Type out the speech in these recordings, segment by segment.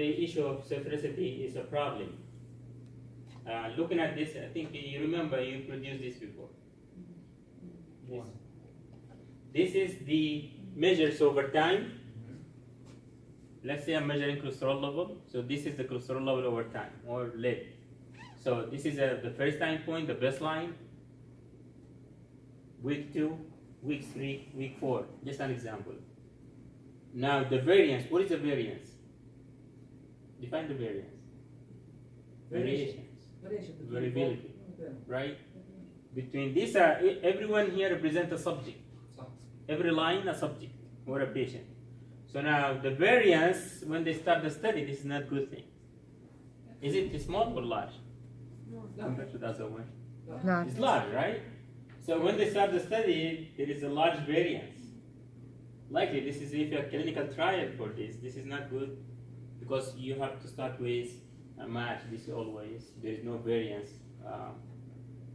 The issue of self-recipe is a problem. Looking at this, I think you remember you produced this before. This is the measures over time. Let's say I'm measuring cholesterol level. So this is the cholesterol level over time, or lead. So this is the first time point, the baseline. Week 2, week 3, week 4. Just an example. Now the variance. What is the variance? Define the variance. Variations. Variability. Right? Between these are, everyone here represents a subject. Every line a subject or a patient. So now the variance, when they start the study, this is not a good thing. Is it small or large? Compared to the other one? Large. It's large, right? So when they start the study, there is a large variance. Likely, this is if you have clinical trial for this. This is not good because you have to start with a match. This always there is no variance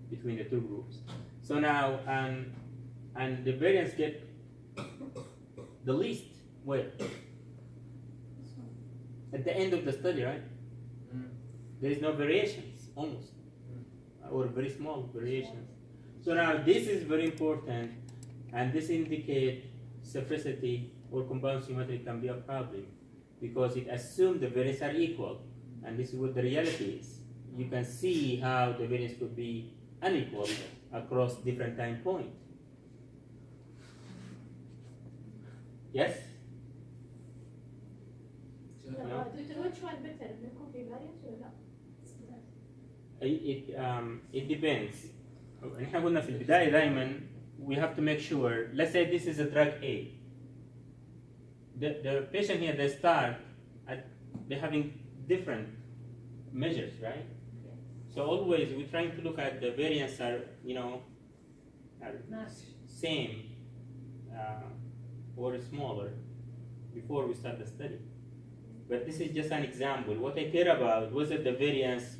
between the two groups. So now and the variance get the least where at the end of the study, right? There is no variations almost, or very small variations. So now this is very important, and this indicates sphericity or compound symmetry can be a problem because it assumes the variance are equal, and this is what the reality is. You can see how the variance could be unequal across different time points. Yes? No? which one better? يكون في variance ولا لا؟ It depends. نحن قلنا في البداية دائما we have to make sure. Let's say this is a drug A. The patient here, they start they're having different measures, right? So always we're trying to look at the variance are same or smaller before we start the study. But this is just an example. What I care about was that the variance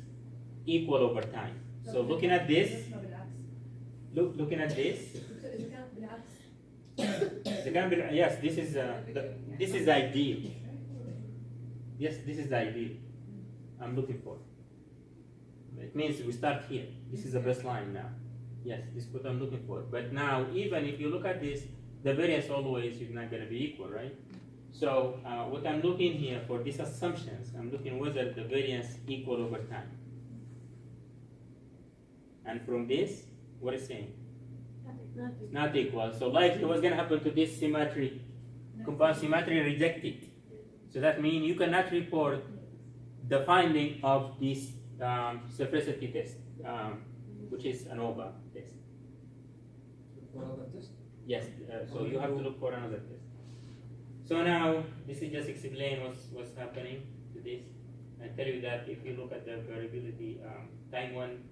equal over time. So looking at this, looking at this. Yes, this is ideal. Yes, this is the ideal I'm looking for. It means we start here. This is the baseline now. Yes, this is what I'm looking for. But now, even if you look at this, the variance always is not going to be equal, right? So what I'm looking here for these assumptions, I'm looking whether the variance equal over time. And from this, what is saying? Not equal. So likely what's going to happen to this symmetry? Compound symmetry rejected. So that means you cannot report the finding of this sphericity test, which is an ANOVA test. For other test? Yes, so you have to look for another test. So now, this is just explain what's happening to this. I tell you that if you look at the variability, time one,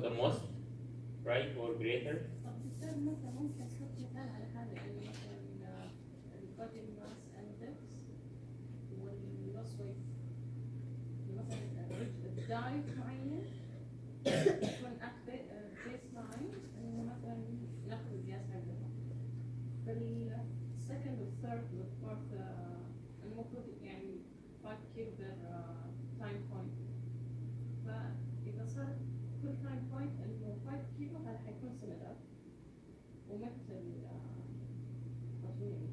the most, right, or greater. دايت معين يكون بيس لاين انه مثلا ناخذ القياس حقه. فالسكند والثيرد والفورث المفروض يعني 5 كيلو بير تايم بوينت. فاذا صار كل تايم بوينت انه 5 كيلو هذا حيكون سيميلر ومثل طبيعي.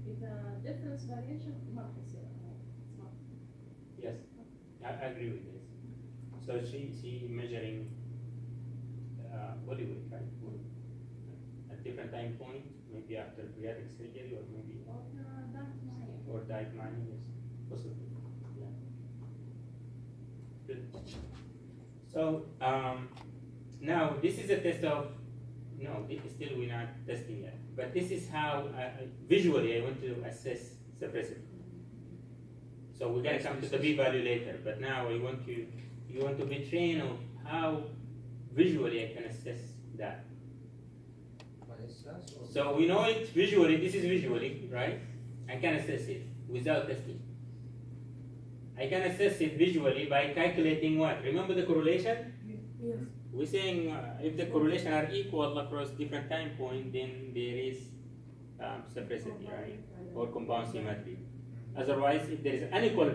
اذا difference variation ما راح يصير. Yes, I agree with this. So she measuring body weight, right? At different time point, maybe after bariatric surgery or maybe or diet mining, yes, possibly. Yeah. Good. So now this is a test of still we're not testing yet, but this is how visually I want to assess sphericity. So we're gonna come to the p-value later, but now you want to be trained on how visually I can assess that. So we know it visually. This is visually, right? I can assess it without testing. I can assess it visually by calculating what? Remember the correlation? Yes. We're saying if the correlation are equal across different time points, then there is sphericity, right? Or compound symmetry. Otherwise, if there is unequal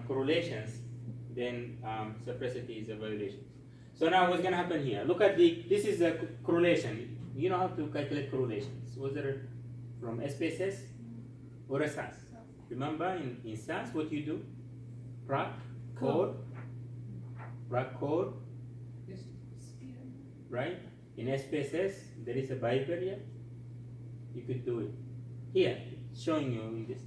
correlations, then reciprocity is a violation. So now what's going to happen here? Look at this is a correlation. You know how to calculate correlations, whether from SPSS or a SAS. Remember in SAS what you do? Proc, code, Yes. right? In SPSS there is a bivariate. You could do it. Here, it's showing you in this.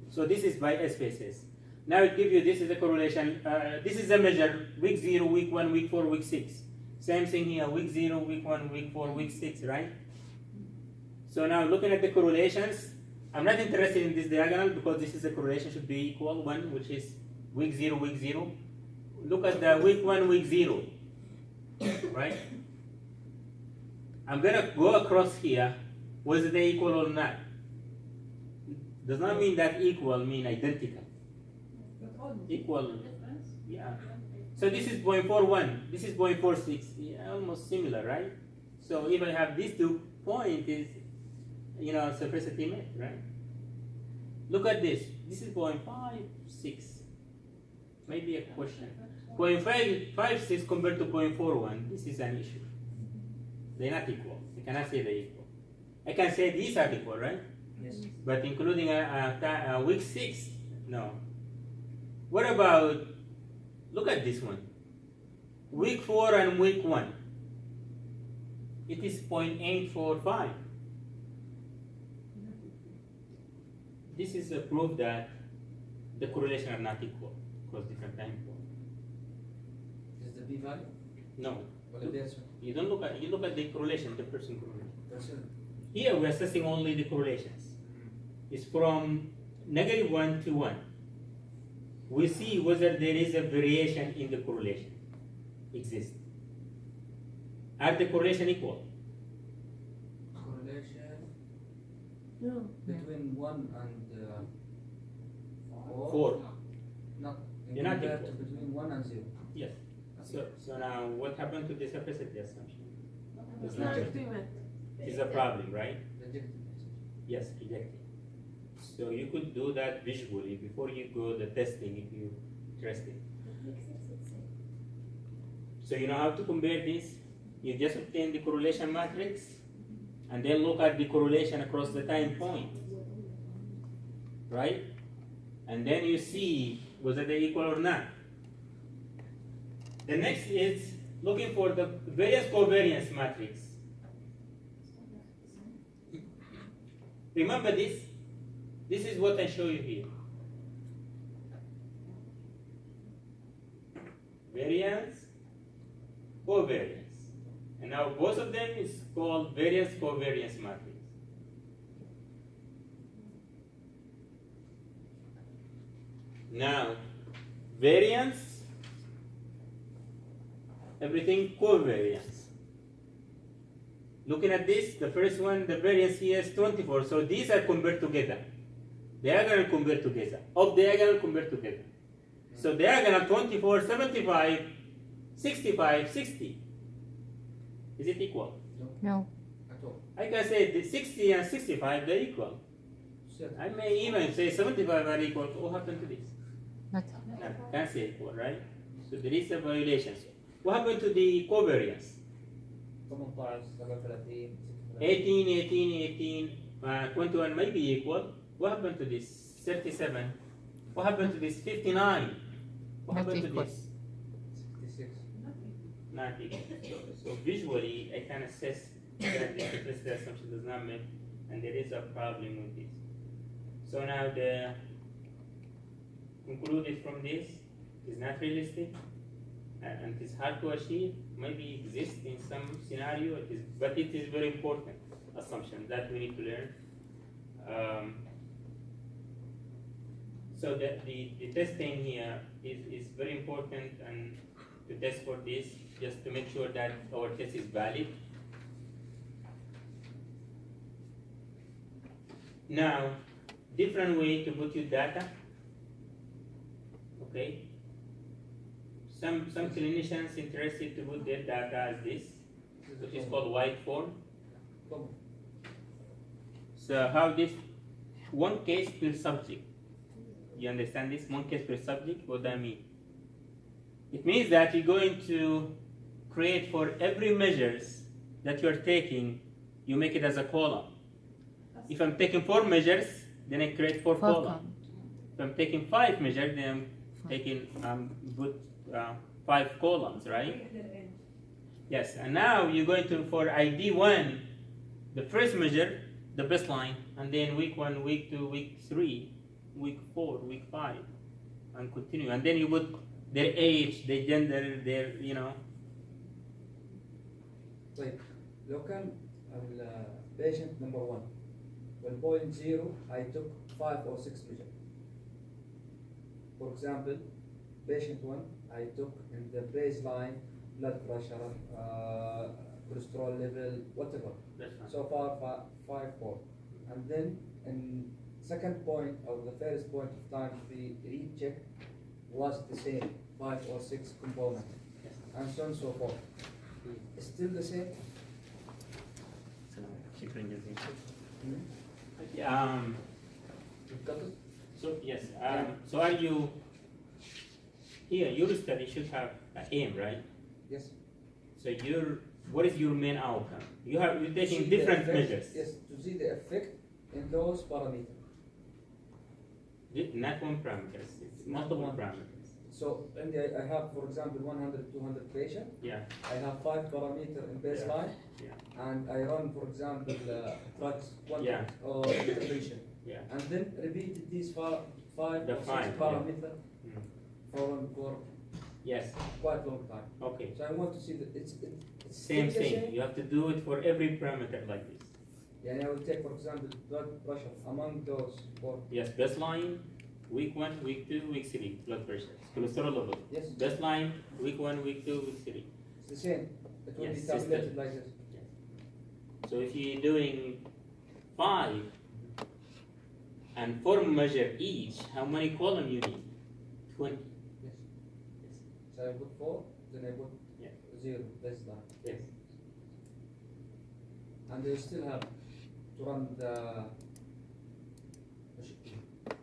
So this is by SPSS. Now it gives you, this is a correlation. This is a measure, week 0, week 1, week 4, week 6. Same thing here, week 0, week 1, week 4, week 6, right? So now looking at the correlations, I'm not interested in this diagonal because this is a correlation should be equal 1, which is week 0, week 0. Look at the week 1, week 0, right? I'm gonna go across here, whether they equal or not. Does not mean that equal mean identical. Equal, Difference? yeah. So this is 0.41, this is 0.46, yeah, almost similar, right? So if I have these 2 points, is reciprocity met, right? Look at this. This is 0.56. Maybe a question. 0.56 compared to 0.41. This is an issue. They're not equal. I cannot say they're equal. I can say these are equal, right? Yes. But including a week 6, no. What about, look at this one. Week 4 and week 1. It is 0.845. This is a proof that the correlation are not equal across different time points. Is the B value? No. Or the Pearson? You look at the correlation, the Pearson correlation. Pearson. Here we're assessing only the correlations. It's from -1 to 1. We see whether there is a variation in the correlation exists. Are the correlation equal? Correlation No. between 1 and 4. Not. They're not compared equal. to between 1 and 0. Yes. So now what happened to the reciprocity assumption? It's It's not not. agreement. It's a problem, right? Rejected. Yes, rejected. So you could do that visually before you go the testing if you're interested. So you know how to compare this? You just obtain the correlation matrix and then look at the correlation across the time point, right? And then you see whether they equal or not. The next is looking for the variance covariance matrix. Remember this? This is what I show you here. Variance, covariance. And now both of them is called variance covariance matrix. Now, variance, everything covariance. Looking at this, the first one, the variance here is 24. So these are compared together. Diagonal compared together. Of diagonal compared together. So diagonal 24, 75, 65, 60. Is it equal? No. At all. I can say the 60 and 65, they're equal. Certain. I may even say 75 are equal. What happened to this? Not. No, can't say equal, right? So there is a violation. What happened to the covariance? 18, 37. 18, 18, 18, 21 may be equal. What happened to this? 37. What happened to this? 59. What Not happened to equal. this? 66. Not equal. So visually, I can assess that the implicit assumption does not meet, and there is a problem with this. So now the concluded from this is not realistic, and it is hard to achieve. Maybe exists in some scenario, but it is very important assumption that we need to learn. So the testing here is very important, and to test for this, just to make sure that our test is valid. Now, different way to put your data. Okay. Some clinicians interested to put their data as this, which is called white form. Common. So how this one case per subject. You understand this? One case per subject. What that mean? It means that you're going to create for every measures that you are taking, you make it as a column. If I'm taking 4 measures, then I create 4 columns. If I'm taking 5 measures, then I'm taking put 5 columns, right? Yes. And now you're going to for ID 1, the first measure, the baseline, and then week 1, week 2, week 3, week 4, week 5, and continue. And then you put their age, their gender, their طيب لو كان patient number 1 والpoint 0 I took 5 or 6 measures. For example, patient 1 I took in the baseline blood pressure, cholesterol level, whatever. That's fine. So far 5 4. And then in second point or the first point of time we recheck was the same 5 or 6 components, Yes. and so on and so forth. Still the same. شكراً جزيلاً. You've got it? So yes, so are you here? Your study should have an aim, right? Yes. So what is your main outcome? You're To taking see the different effect- measures. Yes, to see the effect in those parameters. Not one parameters, it's Not multiple one. parameters. So and I have, for example, 100, 200 patients. Yeah, I have 5 parameters in baseline, yeah, and I run, for example, drugs, quantity Yeah. or intervention, yeah. and then repeat these 5 The or 6 five, yeah. parameters Mm. for Yes, quite long time. okay. So I want to see that it's Same still the thing, you have to do it for every parameter like this. Yeah, I will take, for example, blood pressure among those for Yes, baseline, week 1, week 2, week 3, blood pressure, cholesterol level. yes, Baseline, week 1, week 2, week 3. it's the same. It will Yes, be system. tabulated like this. So if you're doing 5 and 4 measure each, how many columns you need? 20. Yes. So I put 4, then I put Yeah. 0 baseline, Yes. and they still have to run the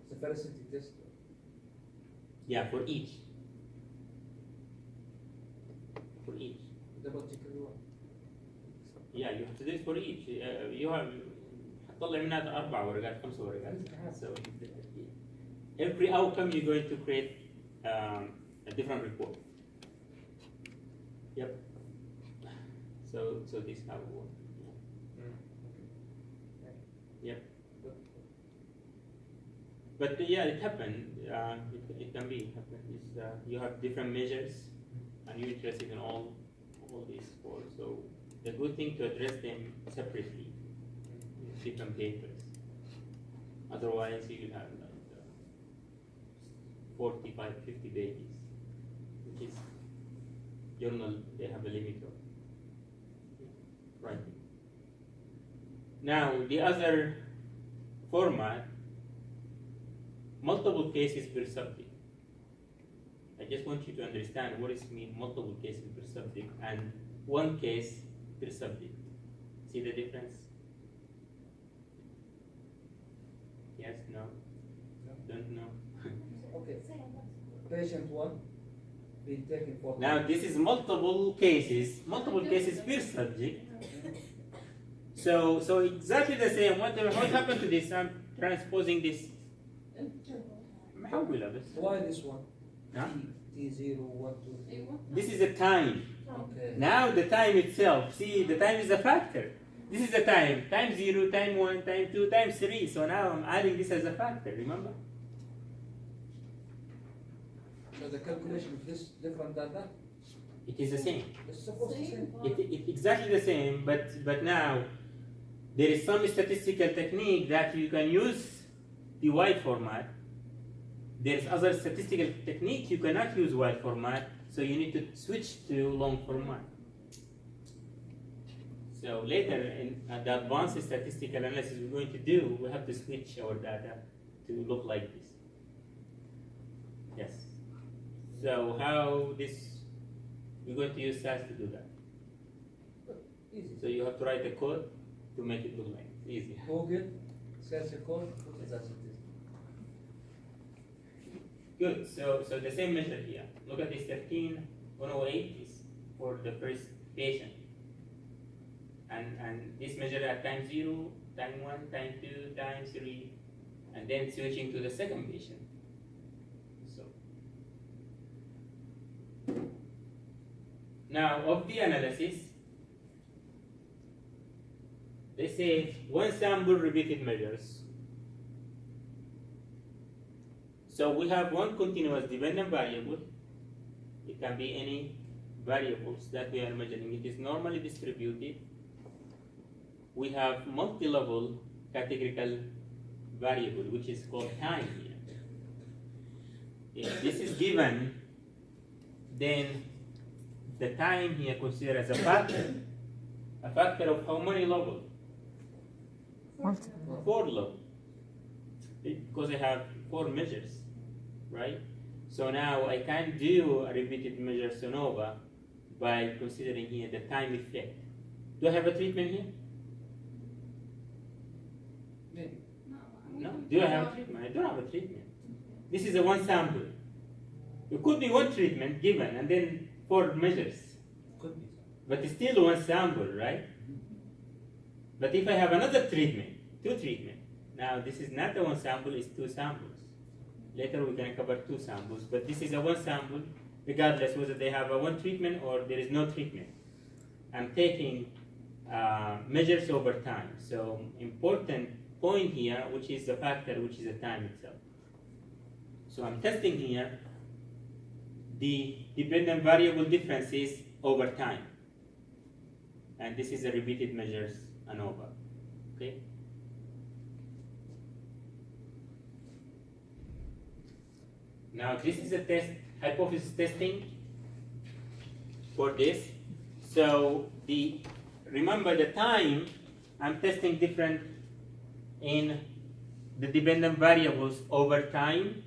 severity test. Yeah, for each. For each. Double check everyone. Yeah, you have to do it for each. You have هتطلع منها 4 ورقات 5 ورقات. So every outcome you're going to create a different report. Yep. So this how it works. Yep. But yeah, it happened. It can be happen. You have different measures, and you're interested in all these four. So the good thing to address them separately in different papers. Otherwise, you will have like 45, 50 pages, which is journal. They have a limit of writing. Now the other format. Multiple cases per subject. I just want you to understand what it means multiple cases per subject and one case per subject. See the difference? Yes, no? Don't know? Okay. Patient 1 being taken for Now this is multiple cases per subject. So exactly the same. What happened to this? I'm transposing this. محولة بس. Why this one? Huh? T0, 1, 2, 3. This is a time. Okay. Now the time itself, see the time is a factor. This is the time 0, time 1, time 2, time 3. So now I'm adding this as a factor, remember? So the calculation of this different than that? It is the same. It's supposed to say. It exactly the same, but now there is some statistical technique that you can use the wide format. There's other statistical technique you cannot use wide format, so you need to switch to long format. So later in the advanced statistical analysis we're going to do, we have to switch our data to look like this. Yes. So how this, we're going to use SAS to do that. Easy. So you have to write a code to make it look like it's easy. Google Sales code, put it as it is. Good. So the same measure here. Look at this 13,108 is for the first patient. And this measure at time 0, time 1, time 2, time 3, and then switching to the second patient. So now of the analysis, they say one sample repeated measures. So we have one continuous dependent variable. It can be any variables that we are measuring. It is normally distributed. We have multi-level categorical variable, which is called time here. If this is given, then the time here considered as a factor. A factor of how many levels? 4 levels. Because I have 4 measures, right? So now I can do a repeated measure SANOVA by considering here the time effect. Do I have a treatment here? Maybe. No. Do I have a treatment? I don't have a treatment. This is a one sample. It could be one treatment given and then 4 measures. Could be. But it's still one sample, right? But if I have another treatment, 2 treatments, now this is not the one sample, it's 2 samples. Later we're going to cover 2 samples, but this is a one sample, regardless whether they have a one treatment or there is no treatment. I'm taking measures over time. So important point here, which is the factor, which is the time itself. So I'm testing here the dependent variable differences over time. And this is a repeated measures ANOVA. Okay? Now this is a test, hypothesis testing for this. So remember the time, I'm testing different in the dependent variables over time.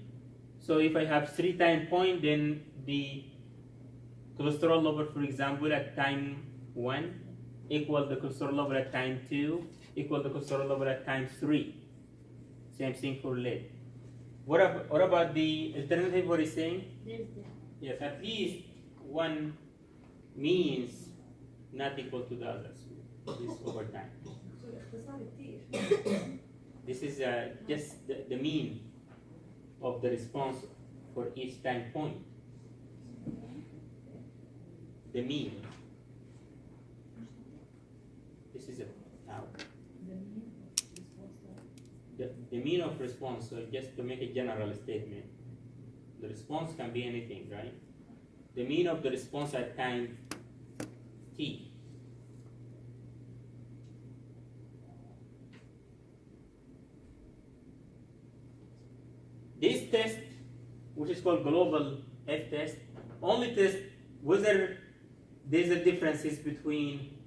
So if I have 3 time point, then the cholesterol level, for example, at time 1 equal the cholesterol level at time 2 equal the cholesterol level at time 3. Same thing for lead. What about the alternative? What is saying? Yes, at least one means not equal to the others. This over time. This is just the mean of the response for each time point. The mean. This is now. The mean of response, so just to make a general statement, the response can be anything, right? The mean of the response at time t. This test, which is called global F test, only tests whether there's a differences between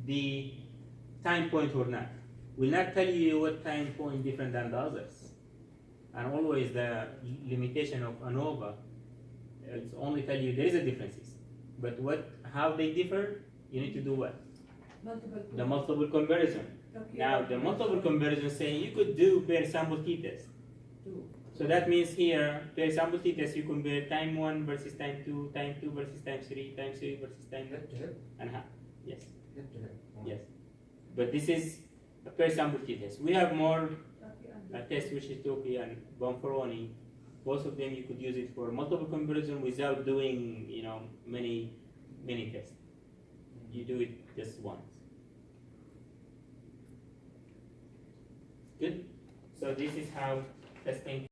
the time point or not. Will not tell you what time point different than the others. And always the limitation of ANOVA, it's only tell you there is a differences. But how they differ, you need to do what? The multiple comparison. Okay. Now the multiple comparison saying you could do pair sample t-test. So that means here, pair sample t-test, you compare time 1 versus time 2, time 2 versus time 3, time 3 versus time Head to head. and half. Yes. Head to head. Yes. But this is a pair sample t-test. We have more tests which is Toki and Bonferroni. Both of them you could use it for multiple comparison without doing many tests. You do it just once. Good. So this is how testing